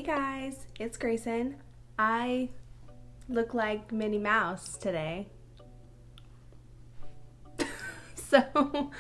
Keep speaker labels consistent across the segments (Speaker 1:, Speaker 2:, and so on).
Speaker 1: guys, it's Grayson. I look like Minnie Mouse today. So,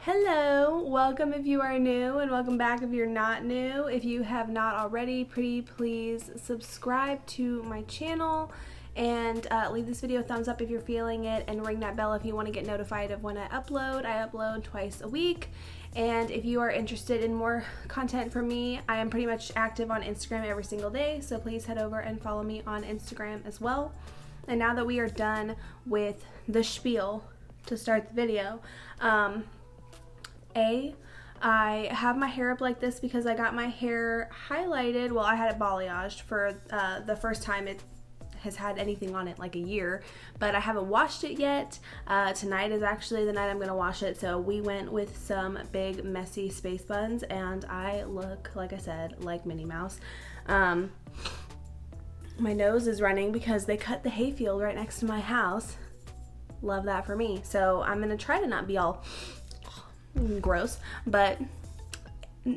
Speaker 1: hello, welcome if you are new, and welcome back if you're not new. If you have not already, pretty please subscribe to my channel and leave this video a thumbs up if you're feeling it, and ring that bell if you want to get notified of when I upload. I upload twice a week. And if you are interested in more content from me, I am pretty much active on Instagram every single day, so please head over and follow me on Instagram as well. And now that we are done with the spiel to start the video, I have my hair up like this because I got my hair highlighted. Well, I had it balayaged for the first time it has had anything on it, like a year, but I haven't washed it yet. Tonight is actually the night I'm gonna wash it, so we went with some big messy space buns, and I look, like I said, like Minnie Mouse. My nose is running because they cut the hayfield right next to my house. Love that for me. So I'm gonna try to not be all gross, but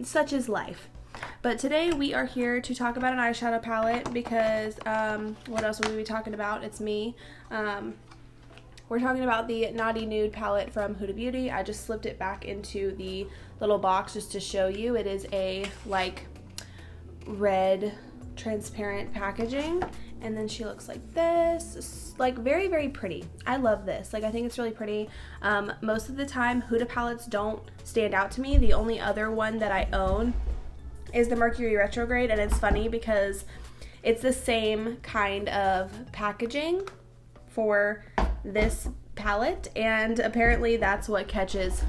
Speaker 1: such is life. But today we are here to talk about an eyeshadow palette because what else would we be talking about? It's me. We're talking about the NUDE palette from Huda Beauty. I just slipped it back into the little box just to show you. It is a like red transparent packaging, and then she looks like this, like very, very pretty. I love this. Like, I think it's really pretty. Most of the time Huda palettes don't stand out to me. The only other one that I own is the Mercury Retrograde, and it's funny because it's the same kind of packaging for this palette, and apparently that's what catches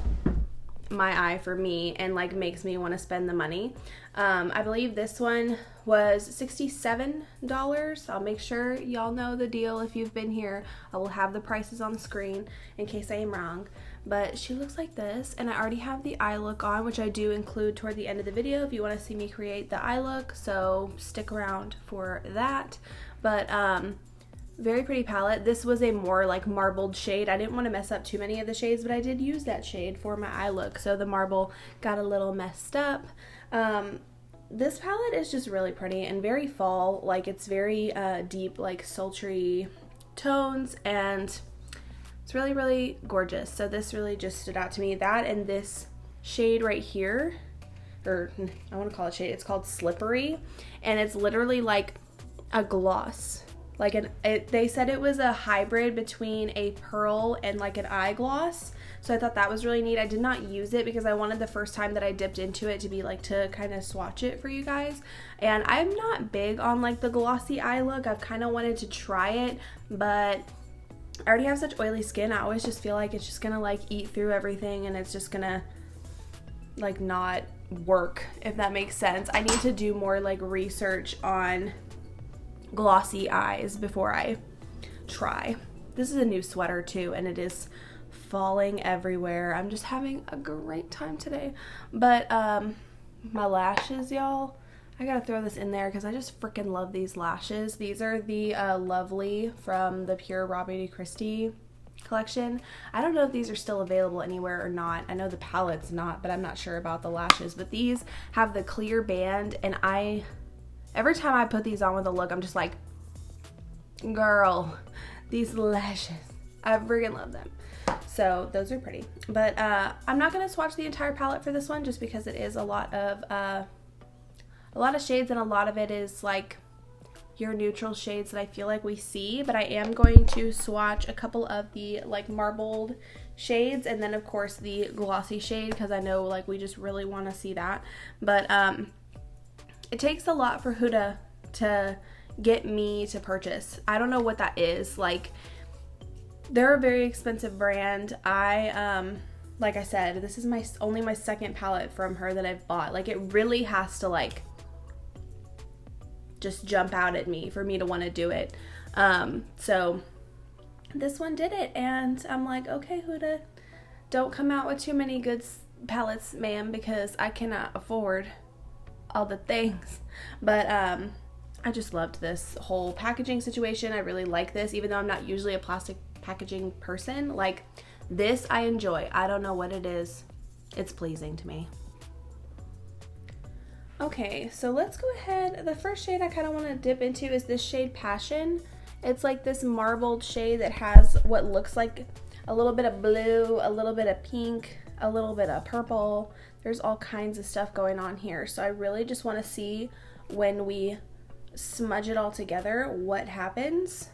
Speaker 1: my eye for me and like makes me want to spend the money. I believe this one was $67. I'll make sure y'all know the deal if you've been here. I will have the prices on the screen in case I am wrong. But she looks like this, and I already have the eye look on, which I do include toward the end of the video if you want to see me create the eye look, so stick around for that. But very pretty palette. This was a more like marbled shade. I didn't want to mess up too many of the shades, but I did use that shade for my eye look, so the marble got a little messed up. This palette is just really pretty and very fall. Like, it's very deep, like sultry tones, and it's really, really gorgeous. So this really just stood out to me. That and this shade right here, or I want to call it shade, it's called Slippery, and it's literally like a gloss. Like they said it was a hybrid between a pearl and like an eye gloss. So I thought that was really neat. I did not use it because I wanted the first time that I dipped into it to be like to kind of swatch it for you guys. And I'm not big on like the glossy eye look. I've kind of wanted to try it, but I already have such oily skin. I always just feel like it's just gonna like eat through everything, and it's just gonna like not work, if that makes sense. I need to do more like research on glossy eyes before I try. This is a new sweater too, and it is falling everywhere. I'm just having a great time today. But my lashes, y'all, I gotta throw this in there because I just freaking love these lashes. These are the Lovely from the Pure Robert de Christie collection. I don't know if these are still available anywhere or not. I know the palette's not, but I'm not sure about the lashes. But these have the clear band, and every time I put these on with a look, I'm just like, girl, these lashes, I freaking love them. So those are pretty. But I'm not gonna swatch the entire palette for this one just because it is a lot of shades, and a lot of it is like your neutral shades that I feel like we see. But I am going to swatch a couple of the like marbled shades, and then of course the glossy shade, because I know like we just really want to see that. But it takes a lot for Huda to get me to purchase. I don't know what that is. Like, they're a very expensive brand. Like I said, this is only my second palette from her that I've bought. Like, it really has to like just jump out at me for me to want to do it. So this one did it, and I'm like, okay, Huda, don't come out with too many good palettes, ma'am, because I cannot afford all the things. But I just loved this whole packaging situation. I really like this, even though I'm not usually a plastic packaging person. Like, this I enjoy. I don't know what it is. It's pleasing to me. Okay, so let's go ahead. The first shade I kind of want to dip into is this shade Passion. It's like this marbled shade that has what looks like a little bit of blue, a little bit of pink, a little bit of purple. There's all kinds of stuff going on here. So I really just want to see when we smudge it all together what happens.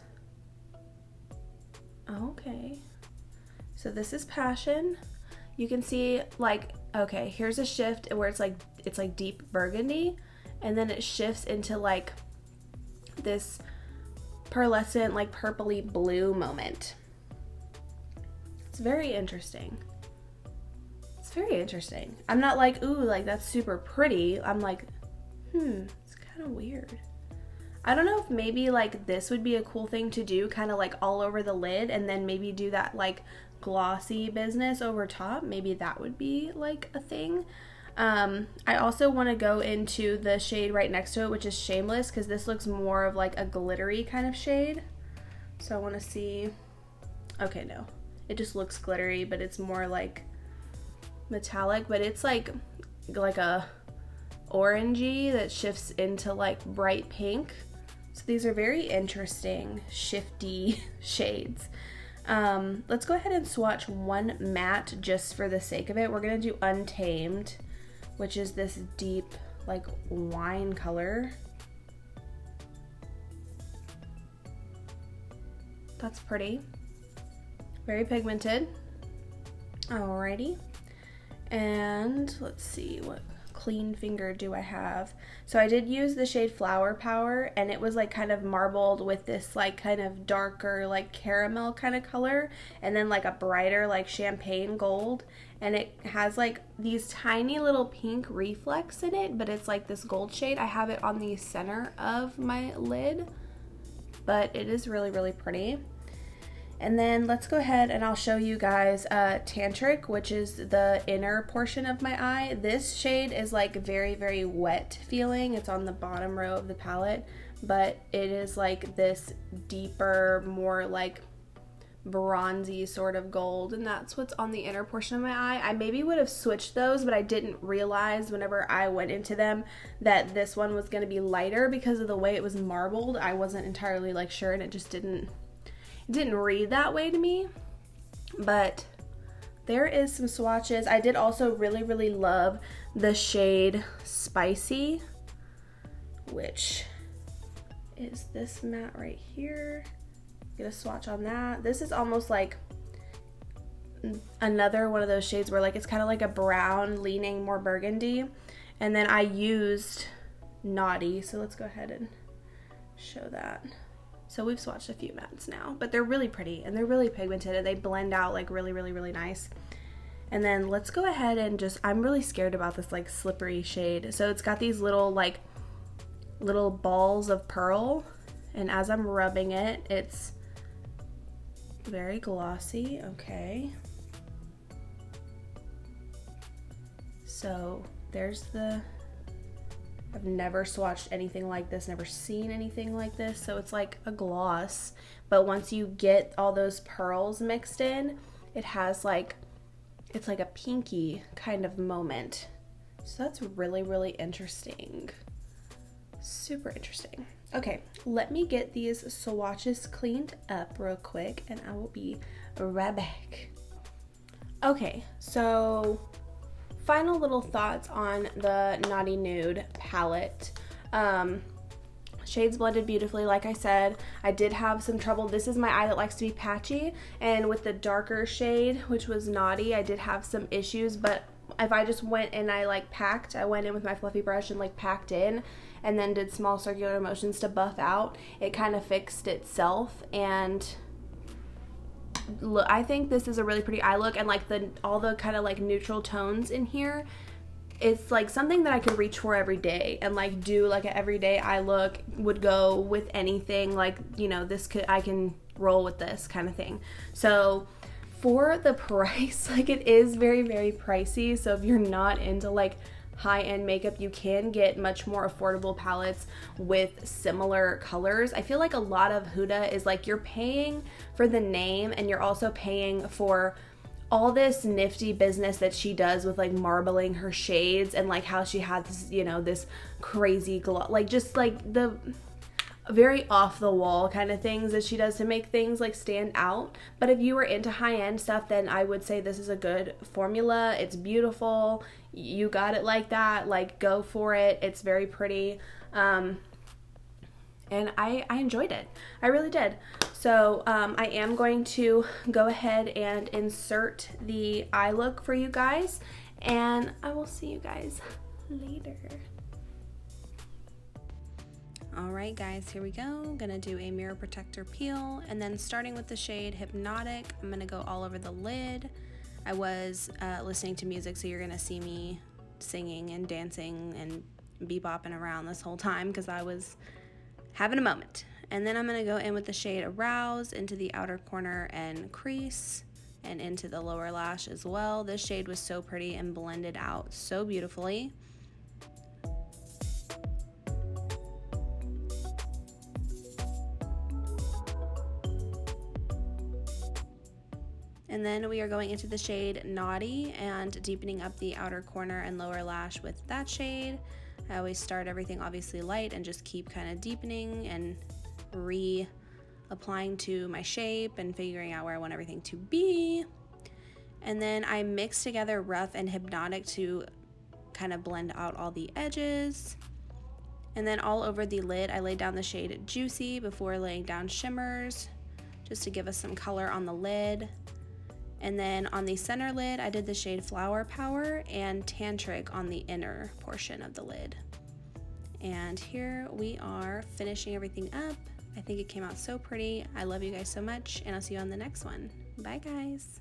Speaker 1: Okay, so this is Passion. You can see like, okay, here's a shift where it's like deep burgundy, and then it shifts into like this pearlescent, like purpley blue moment. It's very interesting. It's very interesting. I'm not like, ooh, like that's super pretty. I'm like, it's kind of weird. I don't know if maybe like this would be a cool thing to do, kind of like all over the lid, and then maybe do that like glossy business over top. Maybe that would be like a thing. I also want to go into the shade right next to it, which is Shameless, because this looks more of like a glittery kind of shade. So I want to see, okay, no, it just looks glittery, but it's more like metallic, but it's like a orangey that shifts into like bright pink. So these are very interesting shifty shades. Let's go ahead and swatch one matte just for the sake of it. We're gonna do Untamed, which is this deep like wine color. That's pretty. Very pigmented. Alrighty. And let's see, what clean finger do I have? So I did use the shade Flower Power, and it was like kind of marbled with this like kind of darker like caramel kind of color, and then like a brighter like champagne gold, and it has like these tiny little pink reflex in it, but it's like this gold shade. I have it on the center of my lid, but it is really, really pretty. And then let's go ahead and I'll show you guys Tantric, which is the inner portion of my eye. This shade is like very, very wet feeling. It's on the bottom row of the palette, but it is like this deeper, more like bronzy sort of gold, and that's what's on the inner portion of my eye. I maybe would have switched those, but I didn't realize whenever I went into them that this one was going to be lighter because of the way it was marbled. I wasn't entirely like sure, and it just didn't read that way to me. But there is some swatches. I did also really, really love the shade Spicy, which is this matte right here. Get a swatch on that. This is almost like another one of those shades where like it's kind of like a brown leaning more burgundy. And then I used Naughty, so let's go ahead and show that. So we've swatched a few mattes now, but they're really pretty and they're really pigmented and they blend out like really, really, really nice. And then let's go ahead and just, I'm really scared about this like slippery shade. So it's got these little like little balls of pearl, and as I'm rubbing it, it's very glossy. Okay. So there's the, I've never swatched anything like this, never seen anything like this. So it's like a gloss, but once you get all those pearls mixed in, it has like, it's like a pinky kind of moment. So that's really, really interesting. Super interesting. Okay, let me get these swatches cleaned up real quick and I will be right back. Okay, so final little thoughts on the Naughty Nude palette. Shades blended beautifully. Like I said, I did have some trouble. This is my eye that likes to be patchy, and with the darker shade, which was Naughty, I did have some issues, but if I just went and I went in with my fluffy brush and like packed in and then did small circular motions to buff out, it kind of fixed itself. And look, I think this is a really pretty eye look, and like all the kind of like neutral tones in here, it's like something that I could reach for every day and like do like an everyday eye look, would go with anything, like, you know, I can roll with this kind of thing. So for the price, like it is very, very pricey. So if you're not into like high-end makeup, you can get much more affordable palettes with similar colors. I feel like a lot of Huda is like you're paying for the name and you're also paying for all this nifty business that she does with like marbling her shades, and like how she had this, you know, this crazy glow, like just like the very off the wall kind of things that she does to make things like stand out. But if you were into high-end stuff, then I would say this is a good formula. It's beautiful. You got it like that, like go for it. It's very pretty. And I enjoyed it. I really did. So I am going to go ahead and insert the eye look for you guys, and I will see you guys later. Alright guys, here we go. I'm gonna do a mirror protector peel, and then starting with the shade Hypnotic, I'm gonna go all over the lid. I was listening to music, so you're gonna see me singing and dancing and bebopping around this whole time because I was having a moment. And then I'm gonna go in with the shade Arouse into the outer corner and crease, and into the lower lash as well. This shade was so pretty and blended out so beautifully. And then we are going into the shade Naughty and deepening up the outer corner and lower lash with that shade. I always start everything obviously light and just keep kind of deepening and reapplying to my shape and figuring out where I want everything to be. And then I mix together Rough and Hypnotic to kind of blend out all the edges. And then all over the lid, I laid down the shade Juicy before laying down shimmers, just to give us some color on the lid. And then on the center lid, I did the shade Flower Power and Tantric on the inner portion of the lid. And here we are finishing everything up. I think it came out so pretty. I love you guys so much, and I'll see you on the next one. Bye guys.